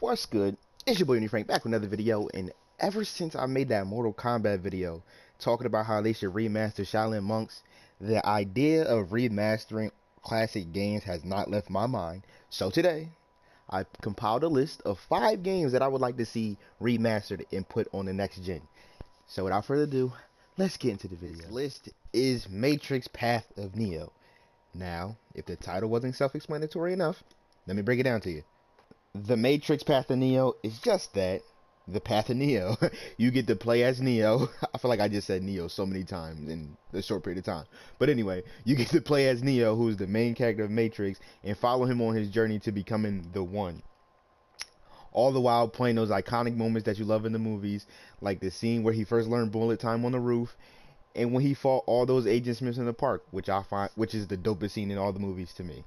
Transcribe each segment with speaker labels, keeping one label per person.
Speaker 1: What's good? It's your boy Frank back with another video, and ever since I made that Mortal Kombat video talking about how they should remaster Shaolin Monks, the idea of remastering classic games has not left my mind. So today, I compiled a list of 5 games that I would like to see remastered and put on the next gen. So without further ado, let's get into the video. This list is Matrix Path of Neo. Now, if the title wasn't self-explanatory enough, let me break it down to you. The Matrix Path of Neo is just that, the Path of Neo. You get to play as Neo. I feel like I just said Neo so many times in a short period of time. But anyway, you get to play as Neo, who's the main character of Matrix, and follow him on his journey to becoming the One. All the while playing those iconic moments that you love in the movies, like the scene where he first learned bullet time on the roof, and when he fought all those Agent Smiths in the park, which is the dopest scene in all the movies to me.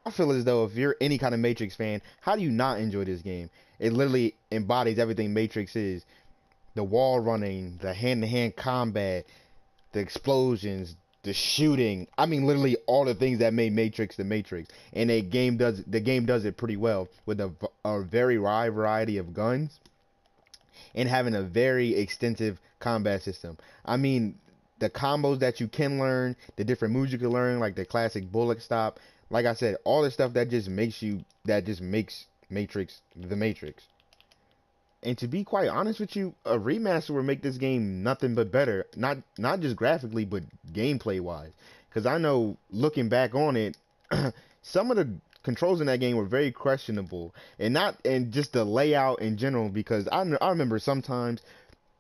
Speaker 1: I feel as though if you're any kind of Matrix fan, how do you not enjoy this game? It literally embodies everything Matrix is. The wall running, the hand-to-hand combat, the explosions, the shooting. I mean, literally all the things that made Matrix the Matrix. And the game does it pretty well with a very wide variety of guns and having a very extensive combat system. I mean, the combos that you can learn, the different moves you can learn, like the classic bullet stop. Like I said, all the stuff that just makes Matrix the Matrix. And to be quite honest with you, a remaster would make this game nothing but better. Not just graphically, but gameplay wise. Because I know, looking back on it, some of the controls in that game were very questionable, and just the layout in general. Because I remember sometimes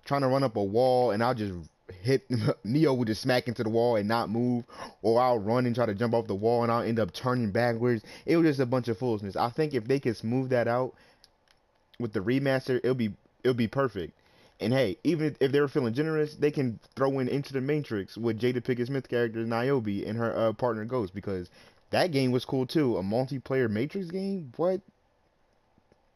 Speaker 1: trying to run up a wall, and I'll just hit Neo would just smack into the wall and not move, or I'll run and try to jump off the wall and I'll end up turning backwards. It was just a bunch of foolishness. I think if they could smooth that out with the remaster, it'll be perfect. And hey, even if they were feeling generous, they can throw in Into the Matrix with Jada Pinkett Smith character Niobe and her partner Ghost, because that game was cool too. A multiplayer Matrix game, what?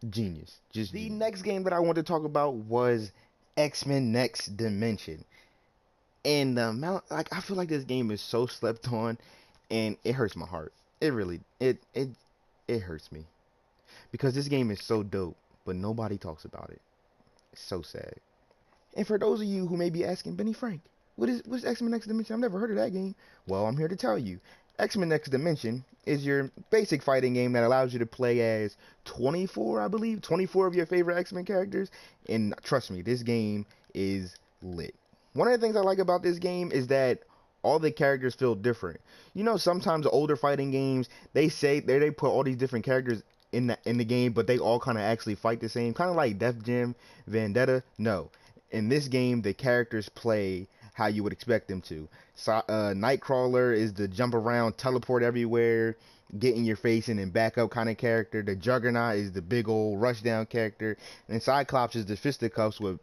Speaker 1: Genius. Just the next game that I wanted to talk about was X-Men Next Dimension. And the amount, like, I feel like this game is so slept on, and it hurts my heart. It really, it hurts me, because this game is so dope, but nobody talks about it. It's so sad. And for those of you who may be asking, Benny Frank, what's X-Men Next Dimension? I've never heard of that game. Well, I'm here to tell you. X-Men Next Dimension is your basic fighting game that allows you to play as 24 of your favorite X-Men characters. And trust me, this game is lit. One of the things I like about this game is that all the characters feel different. You know, sometimes older fighting games, they put all these different characters in the game, but they all kind of actually fight the same, kind of like Def Jam, Vendetta. No, in this game, the characters play how you would expect them to. So, Nightcrawler is the jump around, teleport everywhere, get in your face and then back up kind of character. The Juggernaut is the big old rush down character, and Cyclops is the fisticuffs with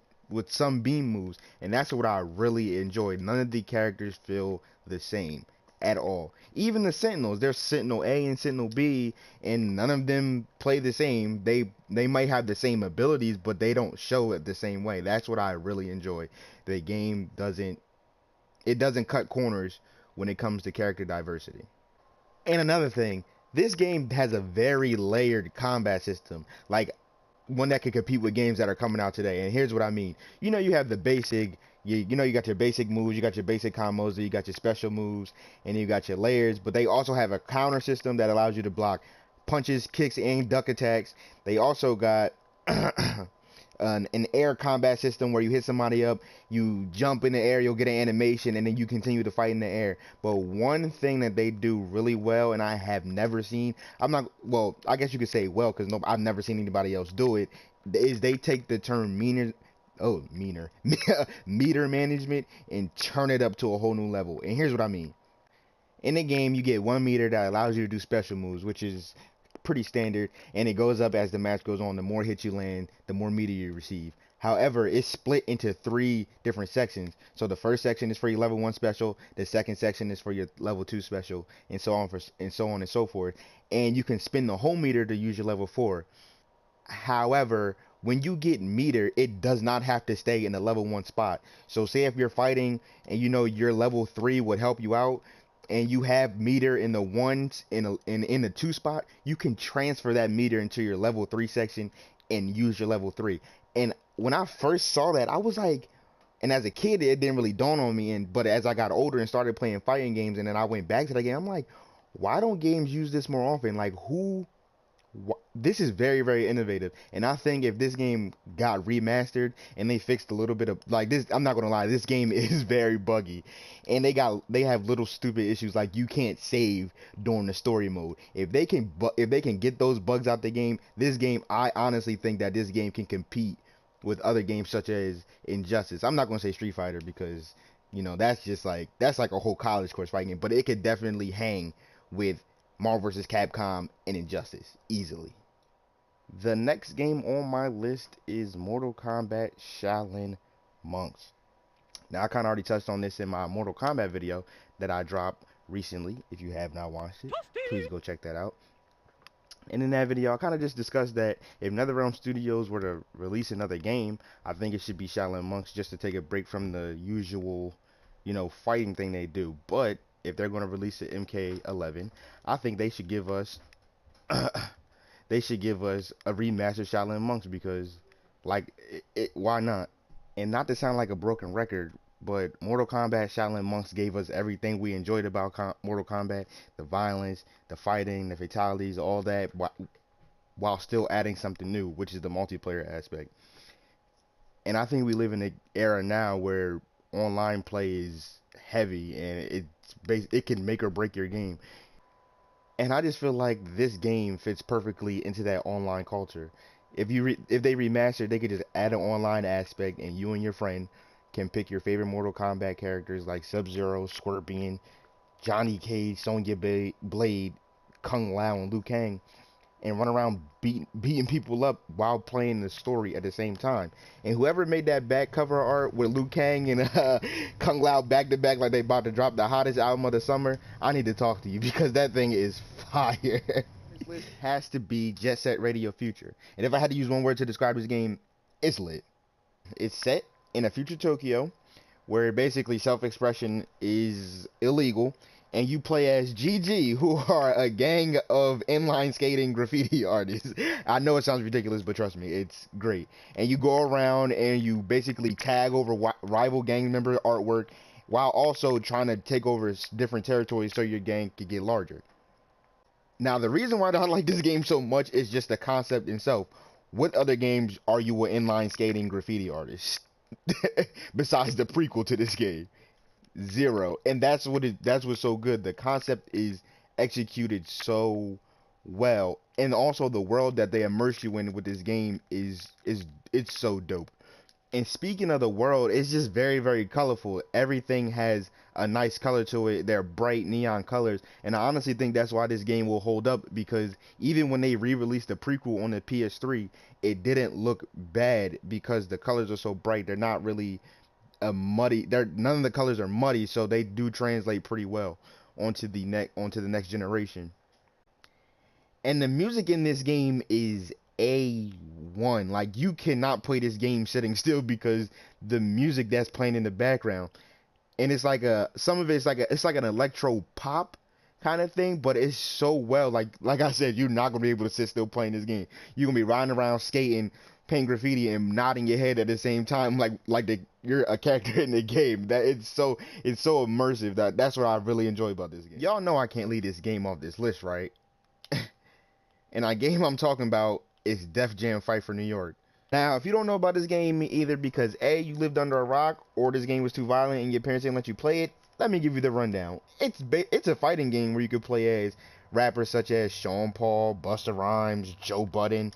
Speaker 1: some beam moves. And that's what I really enjoyed. None of the characters feel the same at all. Even the Sentinels, there's Sentinel A and Sentinel B, and none of them play the same. They might have the same abilities, but they don't show it the same way. That's what I really enjoy. The game doesn't cut corners when it comes to character diversity. And another thing, this game has a very layered combat system, like one that could compete with games that are coming out today. And here's what I mean. You know, you have the basic, you got your basic moves, you got your basic combos, you got your special moves, and you got your layers. But they also have a counter system that allows you to block punches, kicks, and duck attacks. They also got an air combat system where you hit somebody up, you jump in the air, you'll get an animation, and then you continue to fight in the air. But one thing that they do really well, and I have never seen, I guess you could say well, because I've never seen anybody else do it, is they take the term meter management and turn it up to a whole new level. And here's what I mean. In the game, you get 1 meter that allows you to do special moves, which is pretty standard, and it goes up as the match goes on. The more hits you land, the more meter you receive. However, it's split into 3 different sections. So the first section is for your level 1 special, the second section is for your level 2 special, and so on and so forth. And you can spin the whole meter to use your level 4. However, when you get meter, it does not have to stay in the level 1 spot. So say if you're fighting and you know your level 3 would help you out, and you have meter in the 1 in the 2 spot, you can transfer that meter into your level 3 section and use your level 3. And when I first saw that, I was like, and as a kid, it didn't really dawn on me. But as I got older and started playing fighting games, and then I went back to the game, I'm like, why don't games use this more often? Like, this is very, very innovative. And I think if this game got remastered and they fixed a little bit of like this, I'm not gonna lie, this game is very buggy, and they have little stupid issues like you can't save during the story mode. If they can get those bugs out the game, this game, I honestly think that this game can compete with other games such as Injustice. I'm not gonna say Street Fighter because that's like a whole college course fighting game, but it could definitely hang with Marvel vs. Capcom and Injustice easily. The next game on my list is Mortal Kombat Shaolin Monks. Now, I kind of already touched on this in my Mortal Kombat video that I dropped recently. If you have not watched it, please go check that out. And in that video, I kind of just discussed that if NetherRealm Studios were to release another game, I think it should be Shaolin Monks just to take a break from the usual, fighting thing they do. But if they're going to release the MK11, I think they should give us they should give us a remastered Shaolin Monks because, like, why not? And not to sound like a broken record, but Mortal Kombat Shaolin Monks gave us everything we enjoyed about Mortal Kombat: the violence, the fighting, the fatalities, all that, while still adding something new, which is the multiplayer aspect. And I think we live in an era now where online play is heavy and it can make or break your game. And I just feel like this game fits perfectly into that online culture. If they remastered, they could just add an online aspect, and you and your friend can pick your favorite Mortal Kombat characters like Sub-Zero, Scorpion, Johnny Cage, Sonya Blade, Kung Lao, and Liu Kang, and run around beating people up while playing the story at the same time. And whoever made that back cover art with Liu Kang and Kung Lao back to back like they about to drop the hottest album of the summer, I need to talk to you because that thing is fire. This list has to be Jet Set Radio Future. And if I had to use one word to describe this game, it's lit. It's set in a future Tokyo where basically self-expression is illegal, and you play as GG, who are a gang of inline skating graffiti artists. I know it sounds ridiculous, but trust me, it's great. And you go around and you basically tag over rival gang member artwork while also trying to take over different territories so your gang could get larger. Now, the reason why I like this game so much is just the concept itself. What other games are you an inline skating graffiti artist besides the prequel to this game? Zero. And that's what's so good. The concept is executed so well, and also the world that they immerse you in with this game is it's so dope. And speaking of the world, it's just very, very colorful. Everything has a nice color to it. They're bright neon colors, and I honestly think that's why this game will hold up, because even when they re-released the prequel on the PS3, it didn't look bad because the colors are so bright. They're not really muddy. None of the colors are muddy, so they do translate pretty well onto the next generation. And the music in this game is A1. Like, you cannot play this game sitting still because the music that's playing in the background, and it's like some of it's like an electro pop kind of thing, but it's so well, like I said, you're not gonna be able to sit still playing this game. You're gonna be riding around skating, painting graffiti, and nodding your head at the same time, you're a character in the game. That it's so immersive. That's what I really enjoy about this game. Y'all know I can't leave this game off this list, right? And the game I'm talking about is Def Jam Fight for New York. Now, if you don't know about this game, either because A, you lived under a rock, or this game was too violent and your parents didn't let you play it, let me give you the rundown. It's a fighting game where you could play as rappers such as Sean Paul, Busta Rhymes, Joe Budden,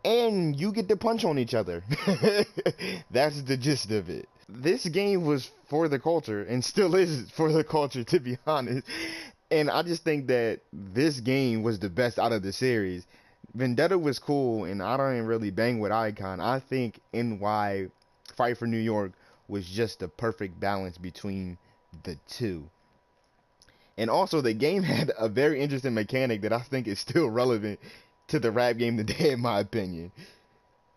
Speaker 1: and you get to punch on each other. That's the gist of it. This game was for the culture, and still is for the culture, to be honest. And I just think that this game was the best out of the series. Vendetta was cool, and I don't even really bang with Icon. I think NY Fight for New York was just the perfect balance between the two. And also, the game had a very interesting mechanic that I think is still relevant to the rap game today, in my opinion.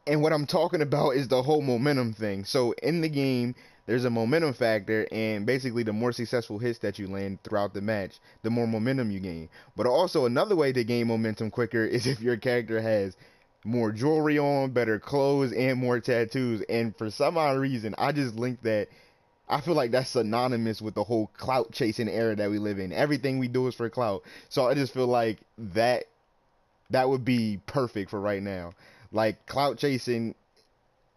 Speaker 1: And what I'm talking about is the whole momentum thing. So in the game, there's a momentum factor, and basically the more successful hits that you land throughout the match, the more momentum you gain. But also another way to gain momentum quicker is if your character has more jewelry on, better clothes, and more tattoos. And for some odd reason, I just linked that. I feel like that's synonymous with the whole clout chasing era that we live in. Everything we do is for clout. So I just feel like that would be perfect for right now. Like, clout chasing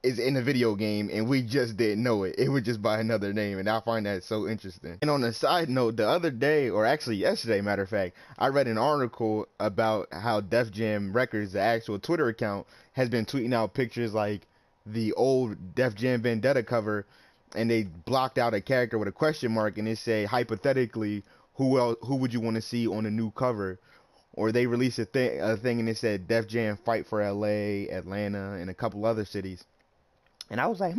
Speaker 1: is in a video game and we just didn't know it. It was just by another name, and I find that so interesting. And on a side note, the other day, or actually yesterday, matter of fact, I read an article about how Def Jam Records, the actual Twitter account, has been tweeting out pictures like the old Def Jam Vendetta cover, and they blocked out a character with a question mark, and it say hypothetically, who would you want to see on a new cover? Or they released a thing and it said Def Jam fight for LA, Atlanta, and a couple other cities. And I was like,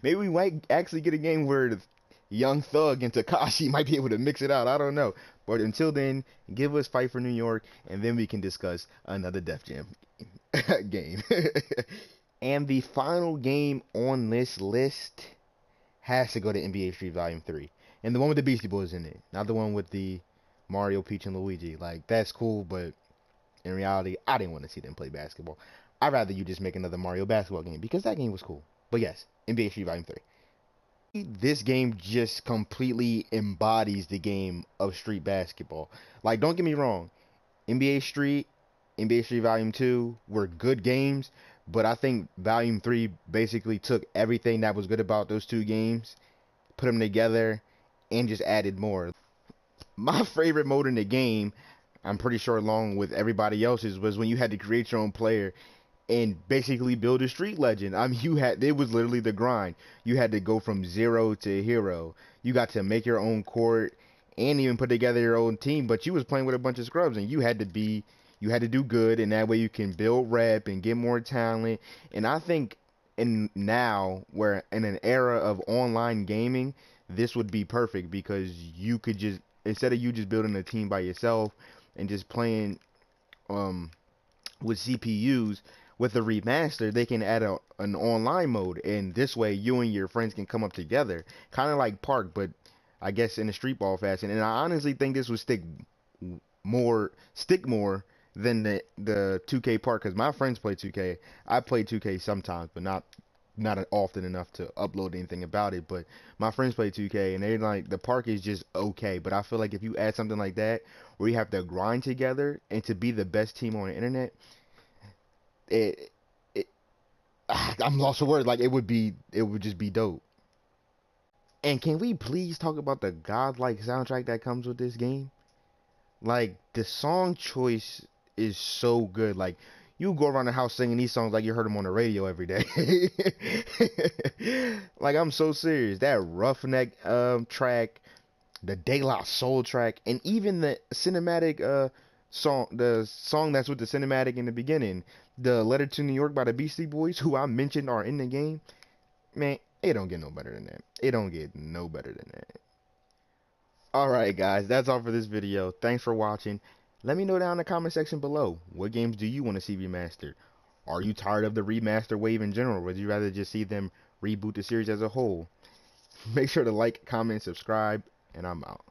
Speaker 1: maybe we might actually get a game where Young Thug and Tekashi might be able to mix it out. I don't know. But until then, give us Fight for New York, and then we can discuss another Def Jam game. And the final game on this list has to go to NBA Street Volume 3. And the one with the Beastie Boys in it. Not the one with the Mario, Peach, and Luigi. Like, that's cool, but in reality, I didn't want to see them play basketball. I'd rather you just make another Mario basketball game, because that game was cool. But yes, NBA Street Volume 3. This game just completely embodies the game of street basketball. Like, don't get me wrong, NBA Street, NBA Street Volume 2 were good games, but I think Volume 3 basically took everything that was good about those two games, put them together, and just added more. My favorite mode in the game, I'm pretty sure along with everybody else's, was when you had to create your own player and basically build a street legend. I mean, it was literally the grind. You had to go from zero to hero. You got to make your own court and even put together your own team, but you was playing with a bunch of scrubs, and you had to do good, and that way you can build rep and get more talent. And I think now we're in an era of online gaming, this would be perfect, because you could just, instead of you just building a team by yourself and just playing with CPUs, with the remaster, they can add an online mode, and this way you and your friends can come up together, kind of like Park, but I guess in a street ball fashion. And I honestly think this would stick more than the 2K Park, because my friends play 2K. I play 2K sometimes, but not often enough to upload anything about it. But my friends play 2K, and they're like, the Park is just okay. But I feel like if you add something like that, where you have to grind together and to be the best team on the internet, I'm lost for words. Like, it would just be dope. And can we please talk about the godlike soundtrack that comes with this game? Like, the song choice is so good. Like, you go around the house singing these songs like you heard them on the radio every day. Like, I'm so serious. That Roughneck track, the De La Soul track, and even the cinematic the song that's with the cinematic in the beginning, the Letter to New York by the Beastie Boys, who I mentioned are in the game. Man, it don't get no better than that. It don't get no better than that. Alright guys, that's all for this video. Thanks for watching. Let me know down in the comment section below, what games do you want to see remastered? Are you tired of the remaster wave in general? Would you rather just see them reboot the series as a whole? Make sure to like, comment, subscribe, and I'm out.